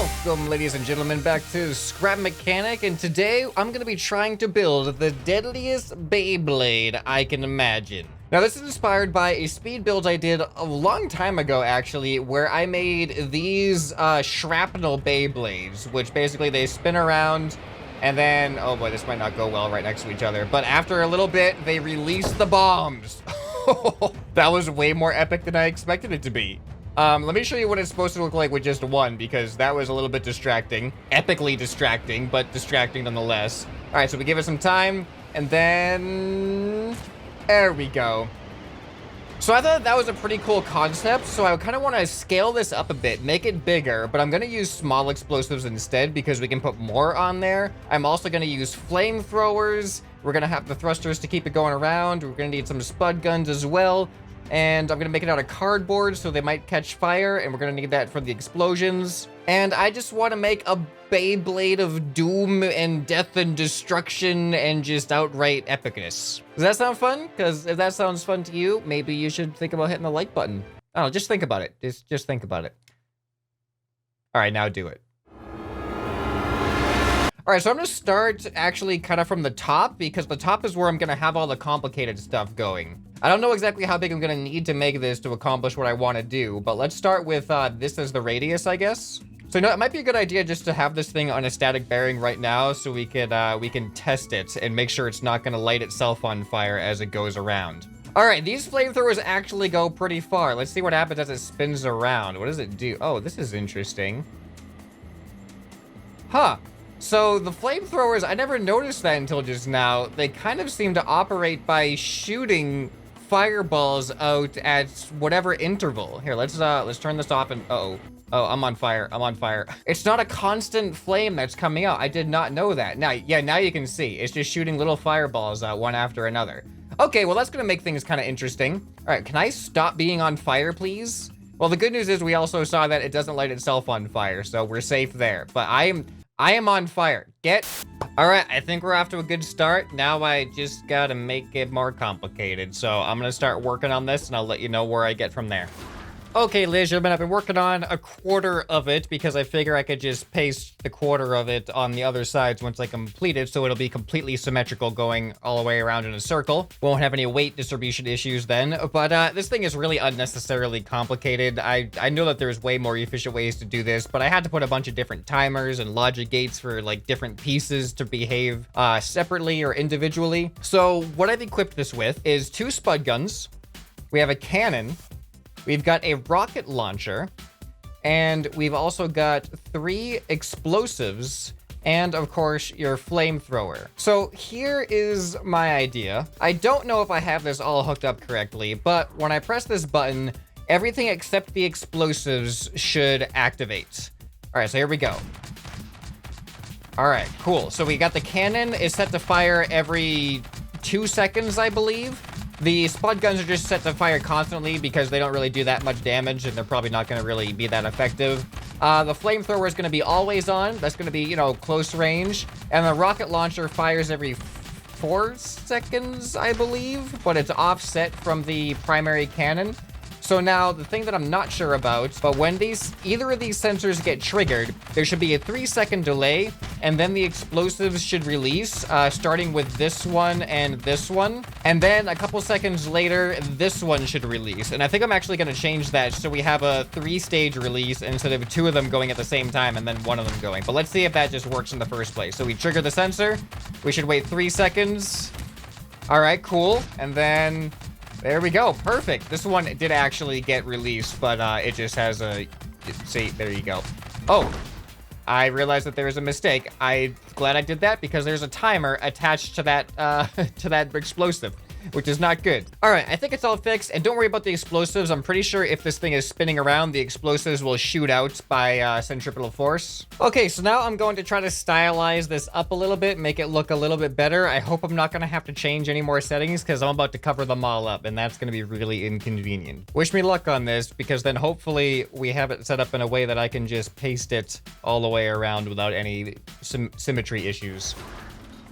Welcome, ladies and gentlemen, back to Scrap Mechanic, and today I'm going to be trying to build the deadliest Beyblade I can imagine. Now, this is inspired by a speed build I did a long time ago, actually, where I made these shrapnel Beyblades, which basically they spin around, and then, oh boy, this might not go well right next to each other, but after a little bit, they release the bombs. That was way more epic than I expected it to be. Let me show you what it's supposed to look like with just one, because that was a little bit distracting. Epically distracting, but distracting nonetheless. All right, so we give it some time, and then... there we go. So I thought that was a pretty cool concept, so I kind of want to scale this up a bit, make it bigger, but I'm going to use small explosives instead because we can put more on there. I'm also going to use flamethrowers. We're going to have the thrusters to keep it going around. We're going to need some spud guns as well. And I'm gonna make it out of cardboard so they might catch fire, and we're gonna need that for the explosions. And I just want to make a Beyblade of doom and death and destruction and just outright epicness. Does that sound fun? Because if that sounds fun to you, maybe you should think about hitting the like button. I don't know, just think about it. Just think about it. All right, now do it. All right, so I'm gonna start actually kind of from the top, because the top is where I'm gonna have all the complicated stuff going. I don't know exactly how big I'm gonna need to make this to accomplish what I want to do, but let's start with this as the radius, I guess. So, you know, it might be a good idea just to have this thing on a static bearing right now, so we can test it and make sure it's not gonna light itself on fire as it goes around. All right, these flamethrowers actually go pretty far. Let's see what happens as it spins around. What does it do? Oh, this is interesting. Huh. So the flamethrowers, I never noticed that until just now. They kind of seem to operate by shooting fireballs out at whatever interval. Here, let's turn this off and oh, I'm on fire. I'm on fire. It's not a constant flame that's coming out. I did not know that. Now, yeah, now you can see. It's just shooting little fireballs out one after another. Okay, well, that's gonna make things kind of interesting. All right, can I stop being on fire, please? Well, the good news is we also saw that it doesn't light itself on fire, so we're safe there. But I am on fire. All right, I think we're off to a good start. Now I just gotta make it more complicated. So I'm gonna start working on this and I'll let you know where I get from there. Okay, ladies and gentlemen, I've been working on a quarter of it because I figure I could just paste the quarter of it on the other sides once I complete it, so it'll be completely symmetrical going all the way around in a circle. Won't have any weight distribution issues then, but this thing is really unnecessarily complicated. I know that there's way more efficient ways to do this, but I had to put a bunch of different timers and logic gates for like different pieces to behave separately or individually. So what I've equipped this with is 2 spud guns. We have a cannon. We've got a rocket launcher, and we've also got 3 explosives, and of course, your flamethrower. So here is my idea. I don't know if I have this all hooked up correctly, but when I press this button, everything except the explosives should activate. All right, so here we go. All right, cool. So we got the cannon is set to fire every 2 seconds, I believe. The spud guns are just set to fire constantly because they don't really do that much damage and they're probably not going to really be that effective. The flamethrower is going to be always on. That's going to be, you know, close range. And the rocket launcher fires every 4 seconds, I believe, but it's offset from the primary cannon. So now the thing that I'm not sure about, but when either of these sensors get triggered, there should be a 3-second delay, and then the explosives should release, starting with this one and this one. And then a couple seconds later, this one should release. And I think I'm actually going to change that so we have a 3-stage release instead of 2 of them going at the same time and then 1 of them going. But let's see if that just works in the first place. So we trigger the sensor. We should wait 3 seconds. All right, cool. And then... there we go. Perfect. This one did actually get released, but it just has a... see, there you go. Oh, I realized that there was a mistake. I'm glad I did that because there's a timer attached to that explosive, which is not good. All right, I think it's all fixed, and don't worry about the explosives. I'm pretty sure if this thing is spinning around, the explosives will shoot out by centripetal force. Okay, so now I'm going to try to stylize this up a little bit, make it look a little bit better. I hope I'm not going to have to change any more settings because I'm about to cover them all up, and that's going to be really inconvenient. Wish me luck on this, because then hopefully we have it set up in a way that I can just paste it all the way around without any symmetry issues.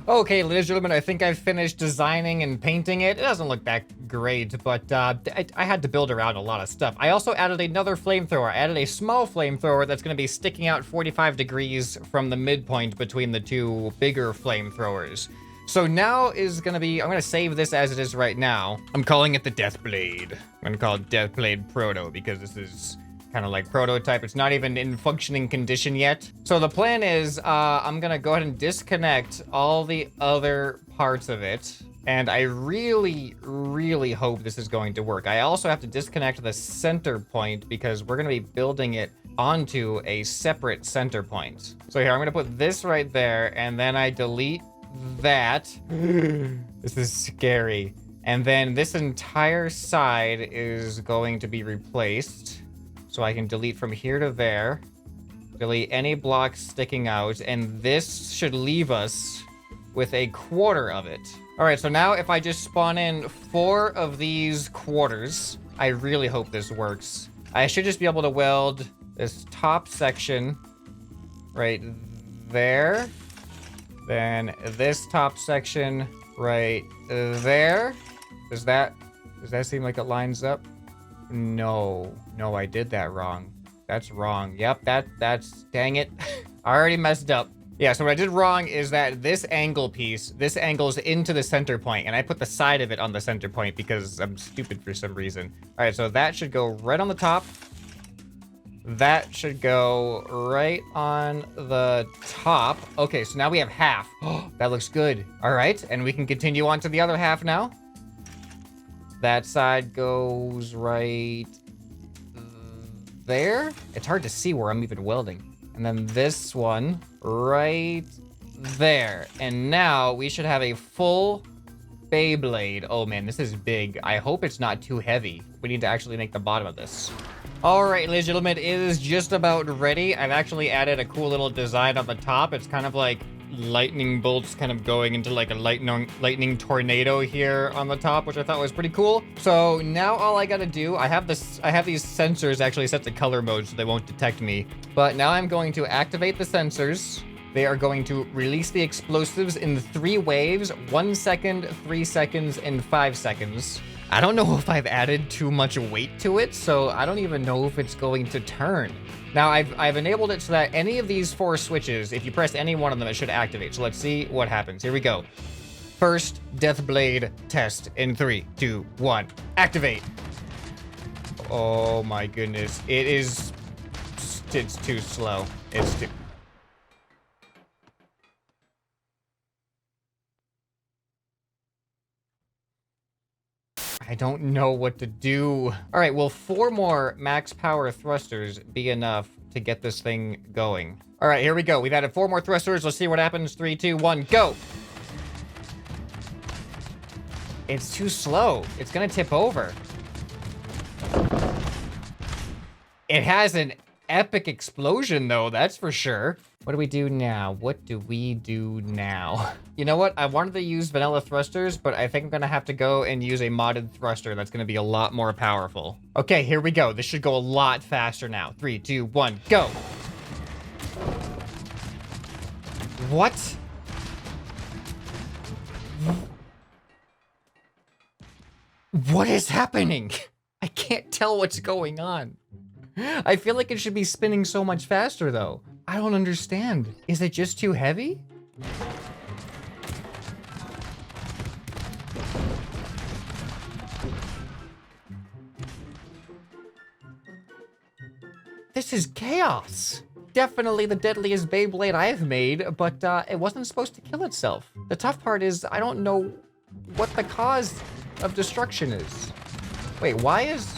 Okay, ladies and gentlemen, I think I've finished designing and painting it. It doesn't look that great, but I had to build around a lot of stuff. I also added another flamethrower. I added a small flamethrower that's going to be sticking out 45 degrees from the midpoint between the two bigger flamethrowers. So now is going to be, I'm going to save this as it is right now. I'm calling it the Death Blade. I'm going to call it Death Blade Proto because this is kind of like prototype. It's not even in functioning condition yet. So the plan is I'm gonna go ahead and disconnect all the other parts of it. And I really, really hope this is going to work. I also have to disconnect the center point because we're gonna be building it onto a separate center point. So here, I'm gonna put this right there and then I delete that. This is scary. And then this entire side is going to be replaced. So I can delete from here to there, delete any blocks sticking out, and this should leave us with a quarter of it. All right, so now if I just spawn in 4 of these quarters, I really hope this works. I should just be able to weld this top section right there, then this top section right there. Does that seem like it lines up? No, I did that wrong. That's wrong. Yep, that's, dang it. I already messed up. Yeah, so what I did wrong is that this angle piece, this angles into the center point, and I put the side of it on the center point because I'm stupid for some reason. All right, so that should go right on the top. That should go right on the top. Okay, so now we have half. Oh, that looks good. All right, and we can continue on to the other half now. That side goes right there. It's hard to see where I'm even welding. And then this one right there. And now we should have a full Beyblade. Oh man, this is big. I hope it's not too heavy. We need to actually make the bottom of this. All right, ladies and gentlemen, it is just about ready. I've actually added a cool little design on the top. It's kind of like lightning bolts kind of going into like a lightning tornado here on the top, which I thought was pretty cool. So now all I gotta do, I have these sensors actually set to color mode so they won't detect me. But now I'm going to activate the sensors. They are going to release the explosives in 3 waves, 1 second, 3 seconds, and 5 seconds. I don't know if I've added too much weight to it, so I don't even know if it's going to turn. Now, I've enabled it so that any of these 4 switches, if you press any one of them, it should activate. So let's see what happens. Here we go. First Death Blade test in 3, 2, 1. Activate. Oh my goodness. It's too slow. It's too... I don't know what to do. All right, will 4 more max power thrusters be enough to get this thing going? All right, here we go. We've added 4 more thrusters. Let's see what happens. 3, 2, 1, go. It's too slow. It's gonna tip over. It has an epic explosion though, that's for sure. What do we do now? What do we do now? You know what? I wanted to use vanilla thrusters, but I think I'm gonna have to go and use a modded thruster that's gonna be a lot more powerful. Okay, here we go. This should go a lot faster now. 3, 2, 1, go. What? What is happening? I can't tell what's going on. I feel like it should be spinning so much faster though. I don't understand. Is it just too heavy? This is chaos. Definitely the deadliest Beyblade I have made, but it wasn't supposed to kill itself. The tough part is I don't know what the cause of destruction is. Wait, why is...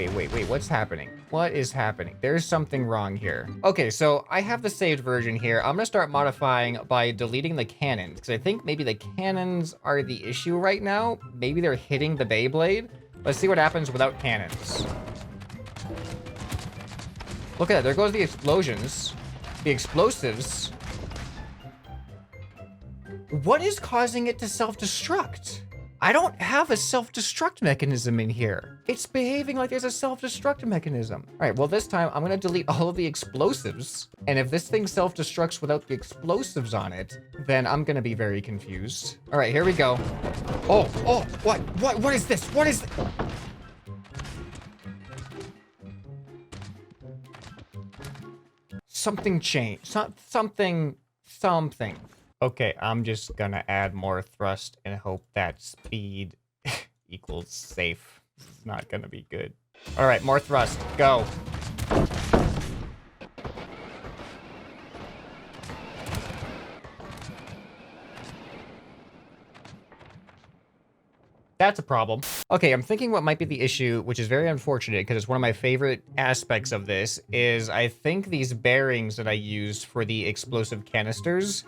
wait, what's happening? What is happening? There's something wrong here. Okay, so I have the saved version here. I'm gonna start modifying by deleting the cannons, because I think maybe the cannons are the issue right now. Maybe they're hitting the Beyblade. Let's see what happens without cannons. Look at that, there goes the explosions. The explosives. What is causing it to self-destruct? I don't have a self-destruct mechanism in here. It's behaving like there's a self-destruct mechanism. All right, well, this time I'm gonna delete all of the explosives. And if this thing self-destructs without the explosives on it, then I'm gonna be very confused. All right, here we go. Oh, what is this? What is this? Something changed. Something. Okay, I'm just gonna add more thrust and hope that speed equals safe. It's not gonna be good. All right, more thrust. Go. That's a problem. Okay, I'm thinking what might be the issue, which is very unfortunate because it's one of my favorite aspects of this, is I think these bearings that I used for the explosive canisters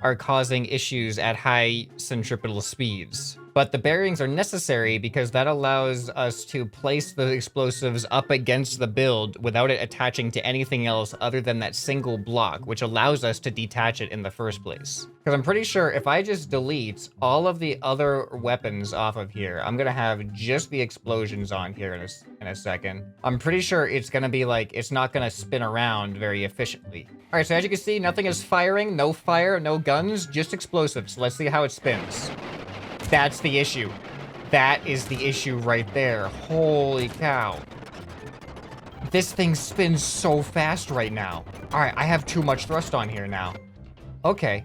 are causing issues at high centripetal speeds. But the bearings are necessary because that allows us to place the explosives up against the build without it attaching to anything else other than that single block, which allows us to detach it in the first place. Because I'm pretty sure if I just delete all of the other weapons off of here, I'm gonna have just the explosions on here in a second. I'm pretty sure it's gonna be like, it's not gonna spin around very efficiently. All right, so as you can see, nothing is firing, no fire, no guns, just explosives. Let's see how it spins. That's the issue. That is the issue right there. Holy cow. This thing spins so fast right now. All right, I have too much thrust on here now. Okay,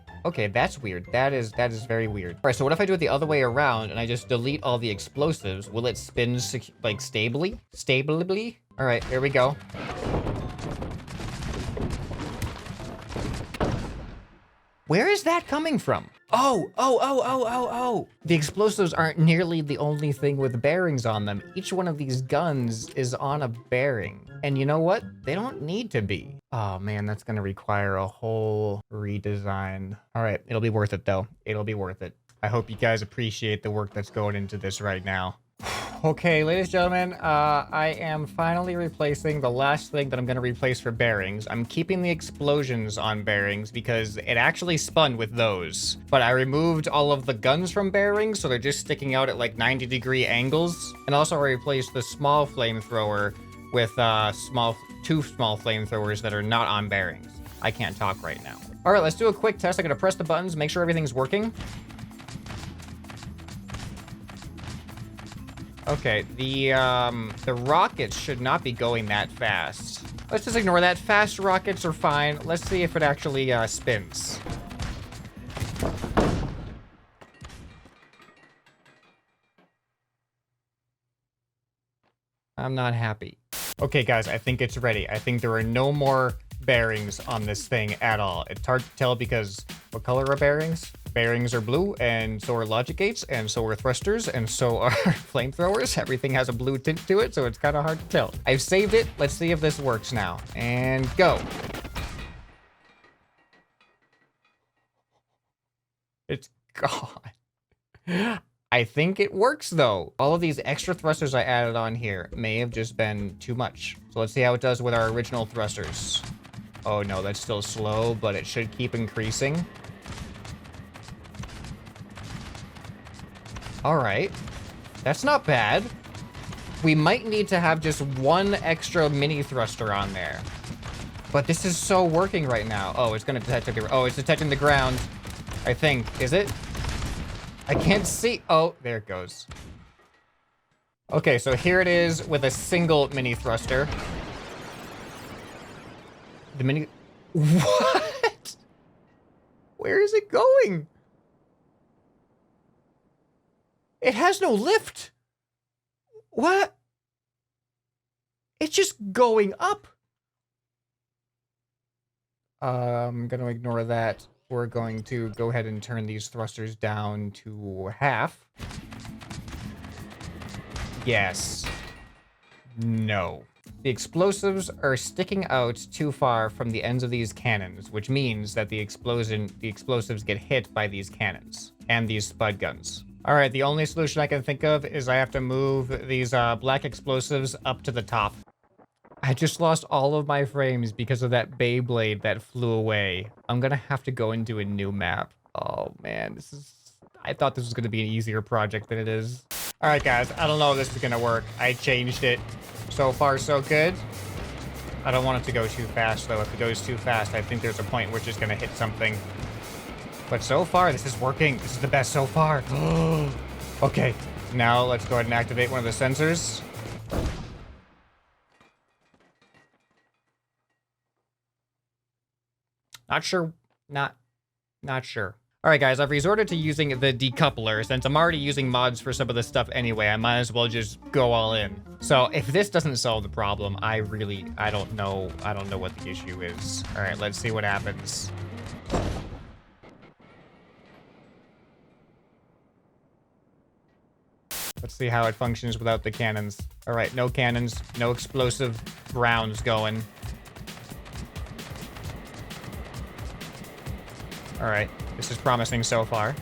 that's weird. That is very weird. All right, so what if I do it the other way around and I just delete all the explosives? Will it spin like stably? Stably? All right, here we go. Where is that coming from? Oh. The explosives aren't nearly the only thing with bearings on them. Each one of these guns is on a bearing. And you know what? They don't need to be. Oh man, that's gonna require a whole redesign. All right, it'll be worth it though. It'll be worth it. I hope you guys appreciate the work that's going into this right now. Okay, ladies and gentlemen, I am finally replacing the last thing that I'm going to replace for bearings. I'm keeping the explosions on bearings because it actually spun with those. But I removed all of the guns from bearings, so they're just sticking out at like 90-degree angles. And also I replaced the small flamethrower with two small flamethrowers that are not on bearings. I can't talk right now. All right, let's do a quick test. I'm going to press the buttons, make sure everything's working. Okay, the rockets should not be going that fast. Let's just ignore that. Fast rockets are fine. Let's see if it actually spins. I'm not happy. Okay, guys, I think it's ready. I think there are no more bearings on this thing at all. It's hard to tell because what color are bearings? Bearings are blue, and so are logic gates, and so are thrusters, and so are flamethrowers. Everything has a blue tint to it, so it's kind of hard to tell. I've saved it. Let's see if this works now. And go. It's gone. I think it works, though. All of these extra thrusters I added on here may have just been too much. So let's see how it does with our original thrusters. Oh, no, that's still slow, but it should keep increasing. All right, that's not bad. We might need to have just one extra mini thruster on there. But this is so working right now. Oh, it's gonna detect the, oh, it's detecting the ground. I think, is it? I can't see, oh, there it goes. Okay, so here it is with a single mini thruster. The mini, what? Where is it going? It has no lift. What? It's just going up. I'm going to ignore that. We're going to go ahead and turn these thrusters down to half. Yes. No. The explosives are sticking out too far from the ends of these cannons, which means that the explosives get hit by these cannons and these spud guns. All right, the only solution I can think of is I have to move these black explosives up to the top. I just lost all of my frames because of that Beyblade that flew away. I'm gonna have to go and do a new map. Oh man, this is... I thought this was gonna be an easier project than it is. All right, guys, I don't know if this is gonna work. I changed it. So far, so good. I don't want it to go too fast, though. If it goes too fast, I think there's a point where it's just gonna hit something. But so far, this is working. This is the best so far. Okay, now let's go ahead and activate one of the sensors. Not sure. Not sure. All right, guys, I've resorted to using the decoupler. Since I'm already using mods for some of this stuff anyway, I might as well just go all in. So if this doesn't solve the problem, I don't know what the issue is. All right, let's see what happens. Let's see how it functions without the cannons. All right, no cannons, no explosive rounds going. All right, this is promising so far.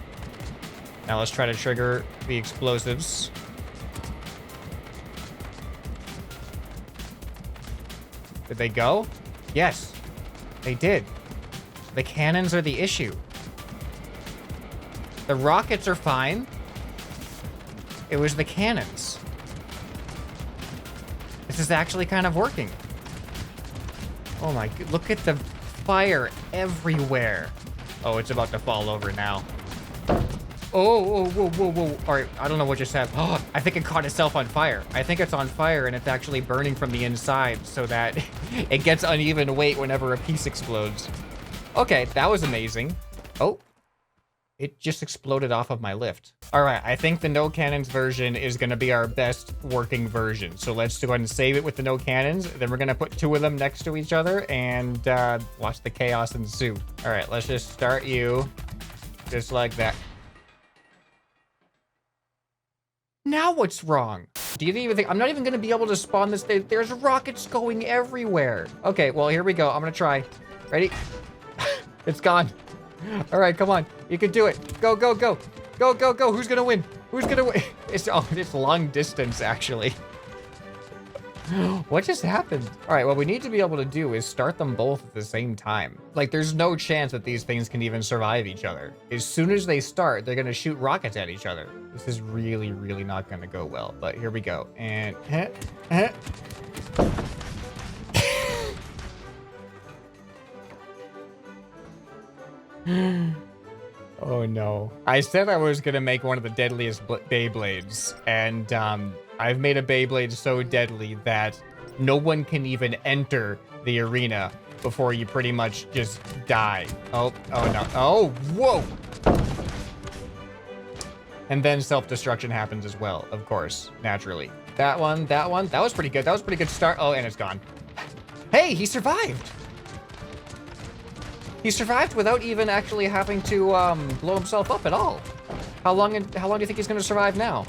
Now let's try to trigger the explosives. Did they go? Yes, they did. The cannons are the issue. The rockets are fine. It was the cannons. This is actually kind of working. Oh my, look at the fire everywhere. Oh, it's about to fall over now. Oh, whoa, whoa, whoa. All right, I don't know what just happened. Oh, I think it caught itself on fire. I think it's on fire and it's actually burning from the inside so that it gets uneven weight whenever a piece explodes. Okay, that was amazing. Oh, it just exploded off of my lift. All right, I think the no cannons version is gonna be our best working version. So let's go ahead and save it with the no cannons. Then we're gonna put two of them next to each other and watch the chaos ensue. All right, let's just start you just like that. Now what's wrong? Do you even think I'm not even gonna be able to spawn this thing? There's rockets going everywhere. Okay, well, here we go. I'm gonna try. Ready? It's gone. All right, come on. You can do it. Go, go, go. Go, go, go. Who's gonna win? Who's gonna win? It's long distance, actually. What just happened? All right, what we need to be able to do is start them both at the same time. Like, there's no chance that these things can even survive each other. As soon as they start, they're gonna shoot rockets at each other. This is really, really not gonna go well, but here we go. And oh no. I said I was gonna make one of the deadliest Beyblades, and I've made a Beyblade so deadly that no one can even enter the arena before you pretty much just die. Oh no. Oh, whoa! And then self-destruction happens as well, of course, naturally. That one, that was pretty good. That was a pretty good start. Oh, and it's gone. Hey, he survived! He survived without even actually having to blow himself up at all. How long do you think he's gonna survive now?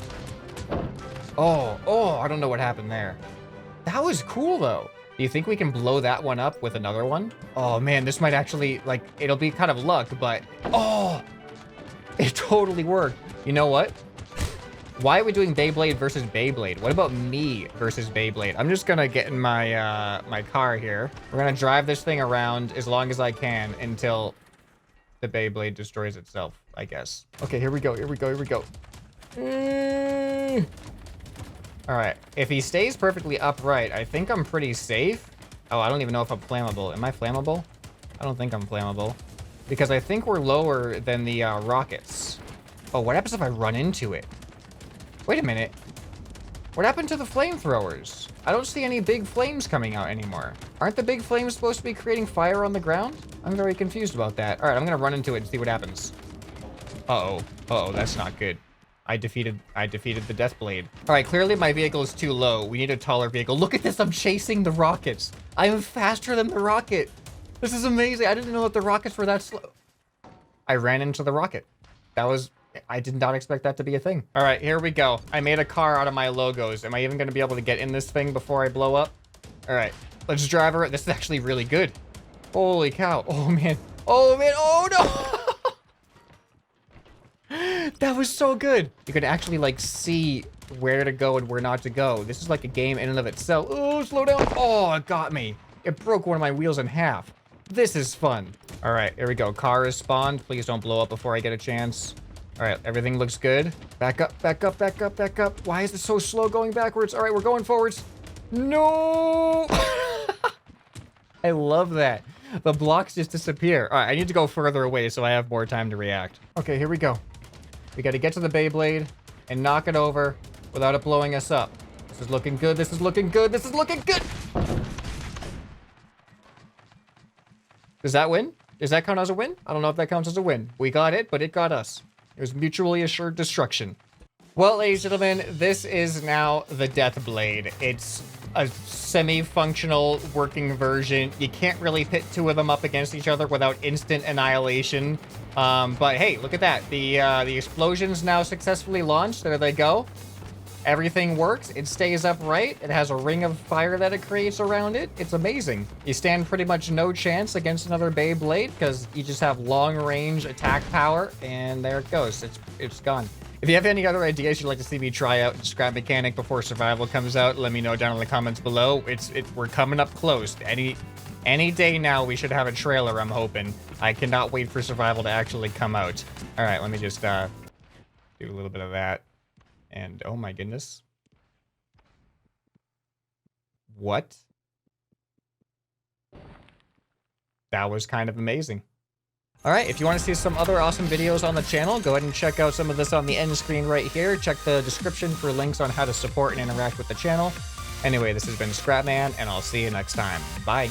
Oh, I don't know what happened there. That was cool though. Do you think we can blow that one up with another one? Oh man, this might actually, like, it'll be kind of luck, but oh, it totally worked. You know what? Why are we doing Beyblade versus Beyblade? What about me versus Beyblade? I'm just gonna get in my my car here. We're gonna drive this thing around as long as I can until the Beyblade destroys itself, I guess. Okay, here we go, here we go, here we go. All right, if he stays perfectly upright, I think I'm pretty safe. Oh, I don't even know if I'm flammable. Am I flammable? I don't think I'm flammable. Because I think we're lower than the rockets. Oh, what happens if I run into it? Wait a minute. What happened to the flamethrowers? I don't see any big flames coming out anymore. Aren't the big flames supposed to be creating fire on the ground? I'm very confused about that. All right, I'm gonna run into it and see what happens. Uh-oh, that's not good. I defeated the death blade. All right, clearly my vehicle is too low. We need a taller vehicle. Look at this, I'm chasing the rockets. I am faster than the rocket. This is amazing. I didn't know that the rockets were that slow. I ran into the rocket. I did not expect that to be a thing. All right, here we go. I made a car out of my logos. Am I even gonna be able to get in this thing before I blow up? All right, let's drive her. This is actually really good. Holy cow. Oh man, oh no. That was so good. You could actually like see where to go and where not to go. This is like a game in and of itself. Oh, slow down. Oh, it got me. It broke one of my wheels in half. This is fun. All right, here we go. Car is spawned. Please don't blow up before I get a chance. All right, everything looks good. Back up, back up, back up, back up. Why is it so slow going backwards? All right, we're going forwards. No! I love that. The blocks just disappear. All right, I need to go further away so I have more time to react. Okay, here we go. We got to get to the Beyblade and knock it over without it blowing us up. This is looking good. This is looking good. This is looking good. Does that win? Does that count as a win? I don't know if that counts as a win. We got it, but it got us. It was mutually assured destruction. Well, ladies and gentlemen, this is now the Death Blade. It's a semi-functional working version. You can't really pit two of them up against each other without instant annihilation. But hey, look at that. The explosion's now successfully launched. There they go. Everything works. It stays upright. It has a ring of fire that it creates around it. It's amazing. You stand pretty much no chance against another Beyblade because you just have long-range attack power, and there it goes. It's gone. If you have any other ideas you'd like to see me try out in Scrap Mechanic before Survival comes out, let me know down in the comments below. We're coming up close. Any day now, we should have a trailer, I'm hoping. I cannot wait for Survival to actually come out. All right, let me just do a little bit of that. And oh my goodness. What? That was kind of amazing. All right, if you want to see some other awesome videos on the channel, go ahead and check out some of this on the end screen right here. Check the description for links on how to support and interact with the channel. Anyway, this has been ScrapMan, and I'll see you next time. Bye.